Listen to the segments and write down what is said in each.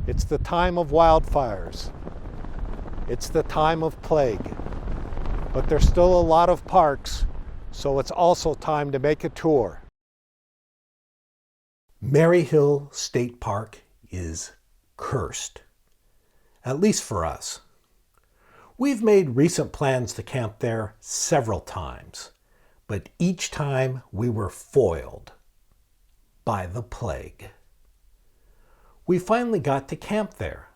It's the time of wildfires. It's the time of plague. But there's still a lot of parks, so it's also time to make a tour. Maryhill State Park is cursed, at least for us. We've made recent plans to camp there several times, but each time we were foiled by the plague. We finally got to camp there.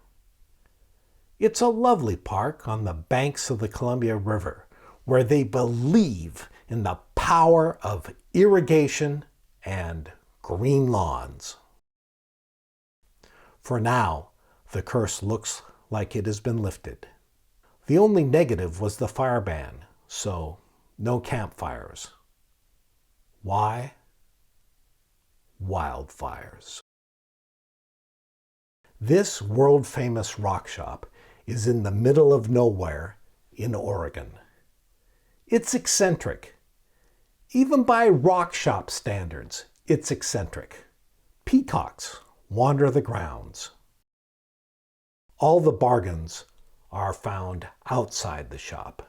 It's a lovely park on the banks of the Columbia River where they believe in the power of irrigation and green lawns. For now, the curse looks like it has been lifted. The only negative was the fire ban, so no campfires. Why? Wildfires. This world-famous rock shop is in the middle of nowhere in Oregon. It's eccentric. Even by rock shop standards, it's eccentric. Peacocks wander the grounds. All the bargains are found outside the shop.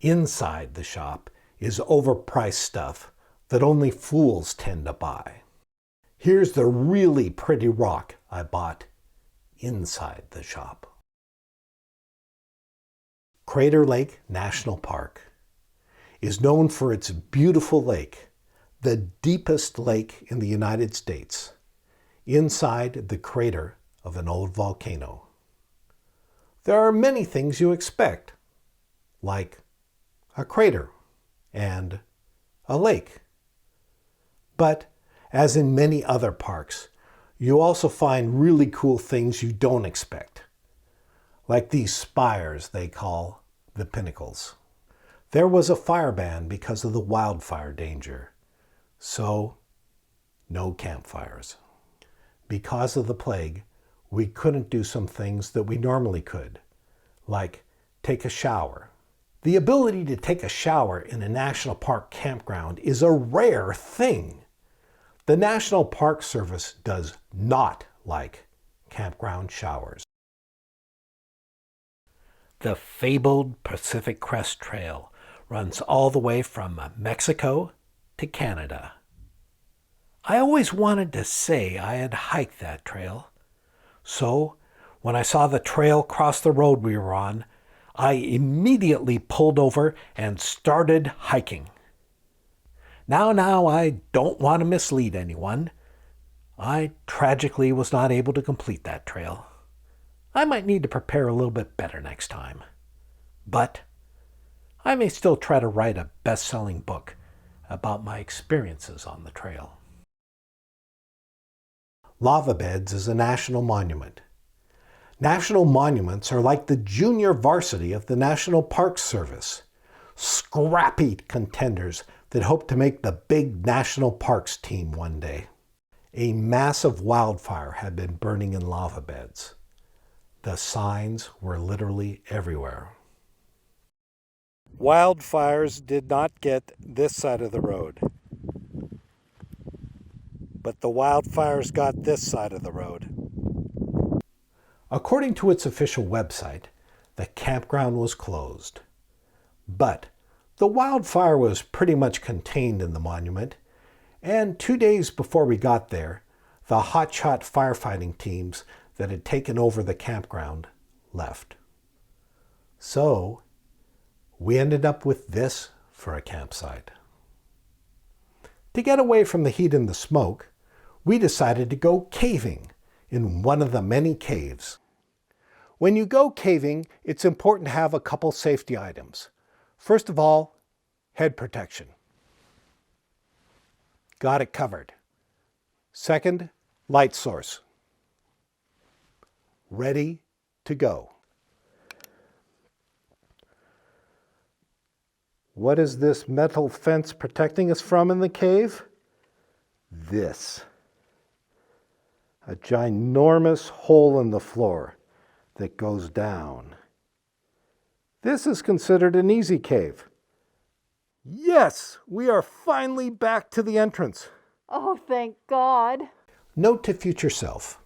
Inside the shop is overpriced stuff that only fools tend to buy. Here's the really pretty rock I bought inside the shop. Crater Lake National Park is known for its beautiful lake, the deepest lake in the United States, inside the crater of an old volcano. There are many things you expect, like a crater and a lake. But as in many other parks, you also find really cool things you don't expect, like these spires they call the pinnacles. There was a fire ban because of the wildfire danger, so no campfires. Because of the plague, we couldn't do some things that we normally could, like take a shower. The ability to take a shower in a national park campground is a rare thing. The National Park Service does not like campground showers. The fabled Pacific Crest Trail runs all the way from Mexico to Canada. I always wanted to say I had hiked that trail. So, when I saw the trail cross the road we were on, I immediately pulled over and started hiking. Now, I don't want to mislead anyone. I tragically was not able to complete that trail. I might need to prepare a little bit better next time. But I may still try to write a best-selling book about my experiences on the trail. Lava Beds is a national monument. National monuments are like the junior varsity of the National Park Service. Scrappy contenders that hope to make the big national parks team one day. A massive wildfire had been burning in lava beds. The signs were literally everywhere. Wildfires did not get this side of the road, but the wildfires got this side of the road. According to its official website, the campground was closed. But the wildfire was pretty much contained in the monument, and 2 days before we got there, the hotshot firefighting teams that had taken over the campground left. So, we ended up with this for a campsite. To get away from the heat and the smoke, we decided to go caving in one of the many caves. When you go caving, it's important to have a couple safety items. First of all, head protection. Got it covered. Second, light source. Ready to go. What is this metal fence protecting us from in the cave? This. A ginormous hole in the floor that goes down. This is considered an easy cave. Yes, we are finally back to the entrance. Oh, thank God. Note to future self,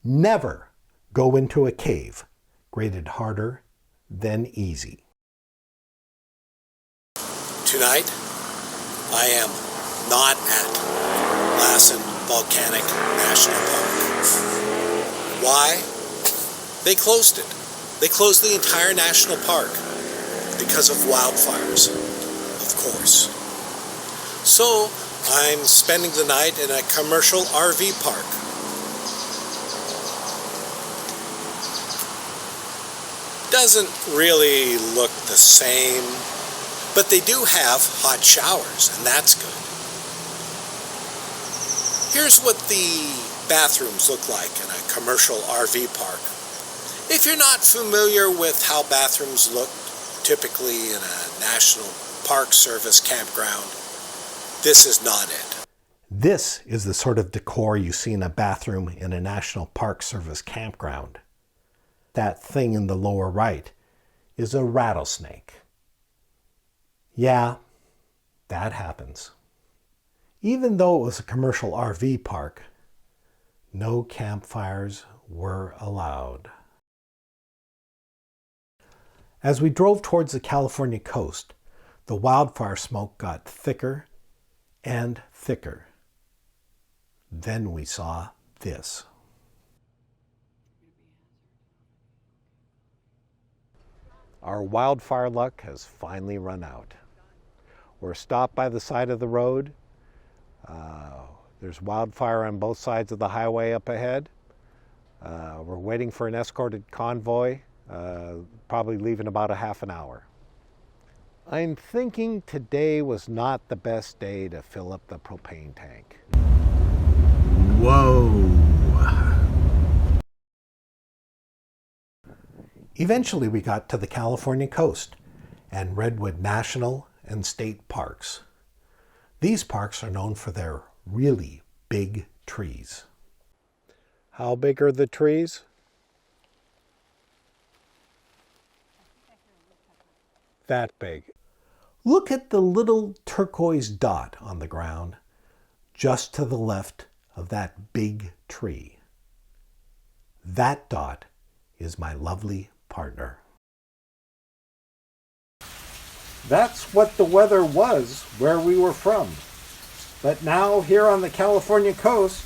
Never go into a cave graded harder than easy. Tonight, I am not at Lassen Volcanic National Park. Why? They closed it. They closed the entire national park because of wildfires, of course. So, I'm spending the night in a commercial RV park. Doesn't really look the same, but they do have hot showers, and that's good. Here's what the bathrooms look like in a commercial RV park. If you're not familiar with how bathrooms look typically in a National Park Service campground, this is not it. This is the sort of decor you see in a bathroom in a National Park Service campground. That thing in the lower right is a rattlesnake. Yeah, that happens. Even though it was a commercial RV park, no campfires were allowed. As we drove towards the California coast, the wildfire smoke got thicker and thicker. Then we saw this. Our wildfire luck has finally run out. We're stopped by the side of the road. There's wildfire on both sides of the highway up ahead. We're waiting for an escorted convoy, probably leave in about a half an hour. I'm thinking today was not the best day to fill up the propane tank. Whoa! Eventually we got to the California coast and Redwood National and State Parks. These parks are known for their really big trees. How big are the trees? That big. Look at the little turquoise dot on the ground just to the left of that big tree. That dot is my lovely partner. That's what the weather was where we were from. But now here on the California coast,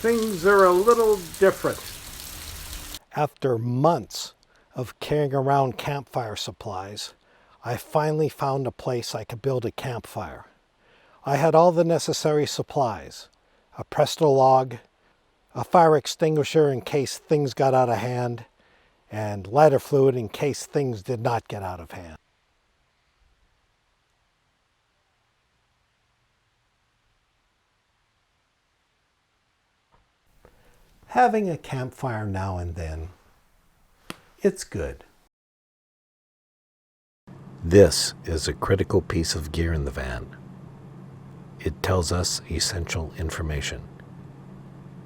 things are a little different. After months of carrying around campfire supplies, I finally found a place I could build a campfire. I had all the necessary supplies: a Presto log, a fire extinguisher in case things got out of hand, and lighter fluid in case things did not get out of hand. Having a campfire now and then, it's good. This is a critical piece of gear in the van. It tells us essential information.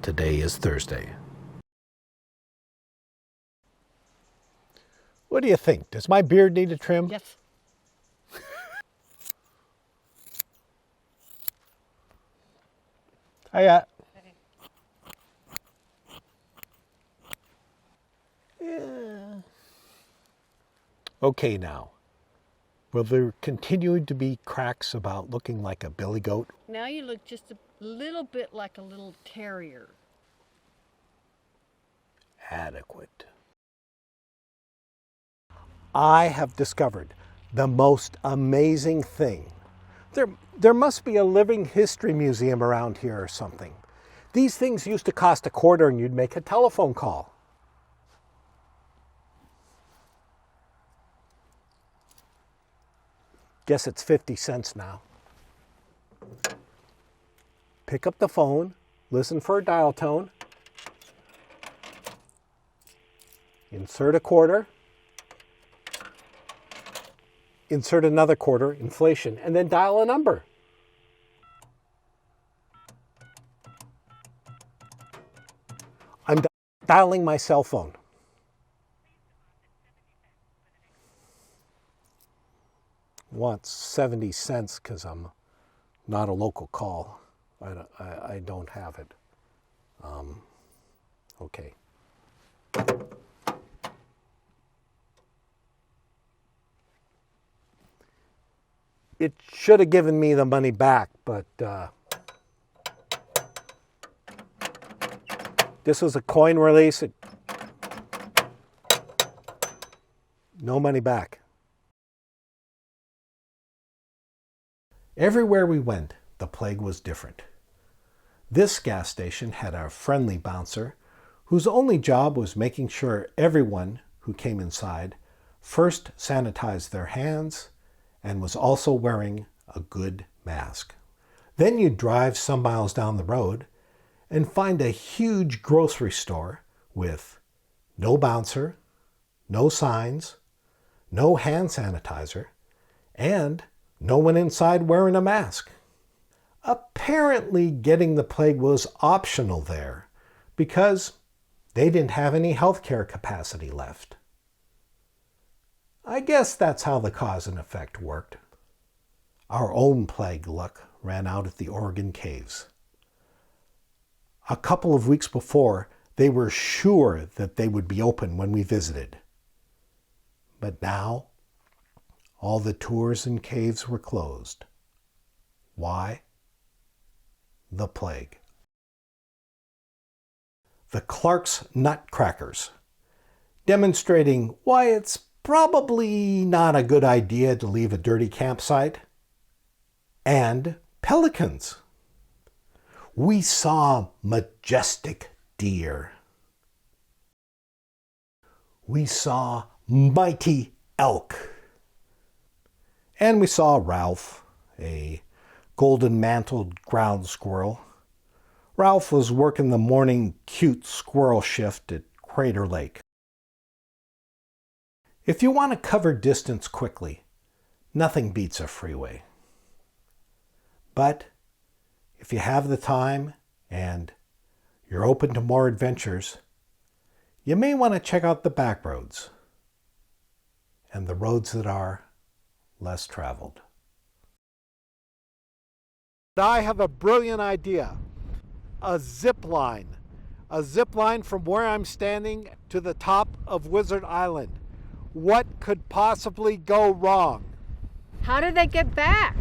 Today is Thursday. What do you think? Does my beard need a trim? Yes. Hiya. Yeah. Okay now. Will there continue to be cracks about looking like a billy goat? Now you look just a little bit like a little terrier. Adequate. I have discovered the most amazing thing. There must be a living history museum around here or something. These things used to cost $0.25 and you'd make a telephone call. Guess it's 50 cents now. Pick up the phone, listen for a dial tone, insert a quarter, insert another quarter, inflation, and then dial a number. I'm dialing my cell phone. Wants 70 cents because I'm not a local call. I don't have it. Okay. It should have given me the money back, but this was a coin release. No money back. Everywhere we went, the plague was different. This gas station had a friendly bouncer whose only job was making sure everyone who came inside first sanitized their hands and was also wearing a good mask. Then you'd drive some miles down the road and find a huge grocery store with no bouncer, no signs, no hand sanitizer, and no one inside wearing a mask. Apparently getting the plague was optional there because they didn't have any healthcare capacity left. I guess that's how the cause and effect worked. Our own plague luck ran out at the Oregon caves. A couple of weeks before, they were sure that they would be open when we visited. But now, all the tours and caves were closed. Why? The plague. The Clark's Nutcrackers, demonstrating why it's probably not a good idea to leave a dirty campsite. And pelicans. We saw majestic deer. We saw mighty elk. And we saw Ralph, a golden-mantled ground squirrel. Ralph was working the morning cute squirrel shift at Crater Lake. If you want to cover distance quickly, nothing beats a freeway. But if you have the time and you're open to more adventures, you may want to check out the back roads and the roads that are less traveled. I have a brilliant idea. A zip line. A zip line from where I'm standing to the top of Wizard Island. What could possibly go wrong? How did they get back?